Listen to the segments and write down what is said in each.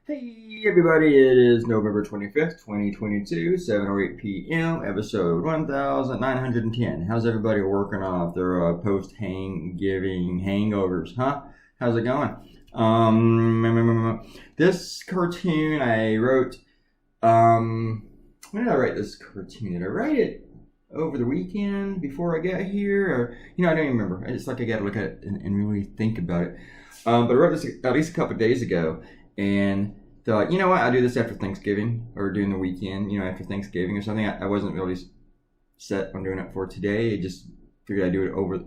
Hey everybody, it is November 25th, 2022, 7:08 p.m., episode 1910. How's everybody working off their post-hang-giving hangovers, huh? How's it going? This cartoon I wrote, when did I write this cartoon? Did I write it over the weekend before I got here? Or, I don't even remember. It's like I gotta look at it and really think about it. But I wrote this at least a couple of days ago. And thought, you know what, I'll do this after Thanksgiving or during the weekend, after Thanksgiving or something. I wasn't really set on doing it for today. I just figured I'd do it over a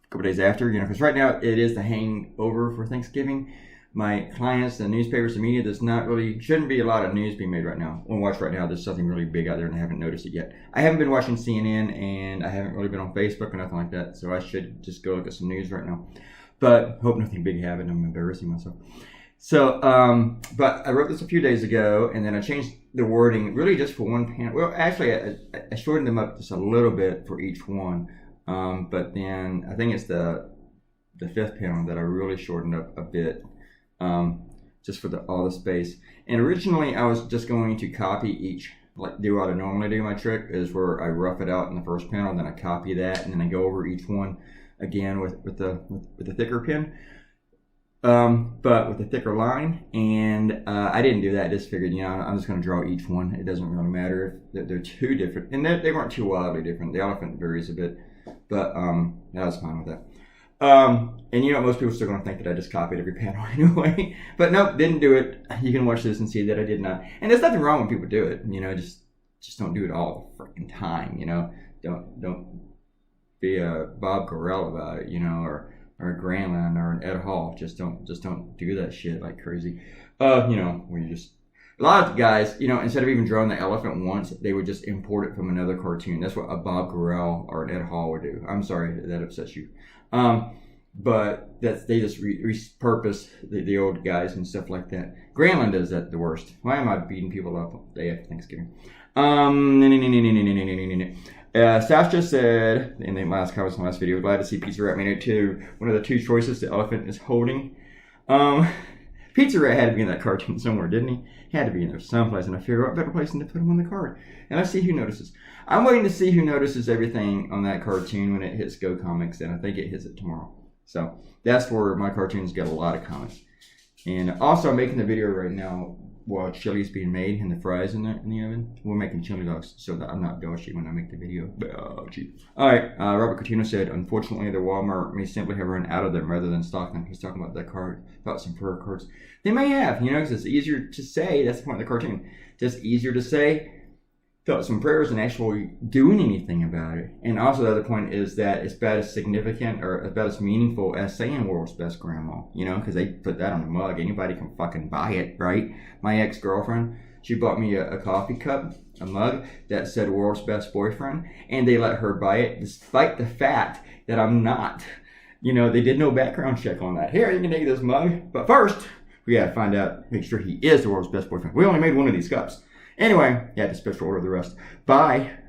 couple days after, because right now it is the hangover for Thanksgiving. My clients, the newspapers, the media, shouldn't be a lot of news being made right now. When watch right now, there's something really big out there and I haven't noticed it yet. I haven't been watching CNN and I haven't really been on Facebook or nothing like that, so I should just go look at some news right now. But hope nothing big happened. I'm embarrassing myself. So, but I wrote this a few days ago, and then I changed the wording really just for one panel. Well, actually, I shortened them up just a little bit for each one. But then I think it's the fifth panel that I really shortened up a bit, just for all the space. And originally, I was just going to copy each, do what I normally do. My trick is where I rough it out in the first panel, then I copy that, and then I go over each one again with the thicker pen. But with a thicker line, and I didn't do that. I just figured, I'm just going to draw each one. It doesn't really matter if they're too different, and they weren't too wildly different. The elephant varies a bit, but I was fine with that. And most people are still going to think that I just copied every panel anyway. But nope, didn't do it. You can watch this and see that I did not. And there's nothing wrong when people do it. Just don't do it all the freaking time. Don't be a Bob Carell about it. Or a Granlund or an Ed Hall. Just don't do that shit like crazy. Where you just, a lot of guys, instead of even drawing the elephant once, they would just import it from another cartoon. That's what a Bob Carell or an Ed Hall would do. I'm sorry that upsets you. But they just repurpose the old guys and stuff like that. Granlund does that the worst. Why am I beating people up the day after Thanksgiving? Sasha said in the last comments in the last video, glad to see Pizza Rat made it to one of the two choices the elephant is holding. Pizza Rat had to be in that cartoon somewhere, didn't he? He had to be in there someplace, and I figured what better place than to put him on the card. And let's see who notices. I'm waiting to see who notices everything on that cartoon when it hits Go Comics, and I think it hits it tomorrow. So that's where my cartoons get a lot of comments. And also, I'm making the video right now while chili's being made and the fries in the oven. We're making chili dogs so that I'm not gushy when I make the video. Oh, gee. All right, Robert Coutinho said, unfortunately, the Walmart may simply have run out of them rather than stock them. He's talking about that card, about some prayer cards. They may have, because it's easier to say. That's the point of the cartoon. Just easier to say thoughts and prayers than actually doing anything about it. And also the other point is that it's about as significant or about as meaningful as saying world's best grandma, because they put that on the mug. Anybody can fucking buy it, right? My ex-girlfriend, she bought me a coffee cup, a mug that said world's best boyfriend, and they let her buy it despite the fact that I'm not. They did no background check on that. Here, you can take this mug, but first, we gotta find out, make sure he is the world's best boyfriend. We only made one of these cups. Anyway, yeah, to special order the rest. Bye.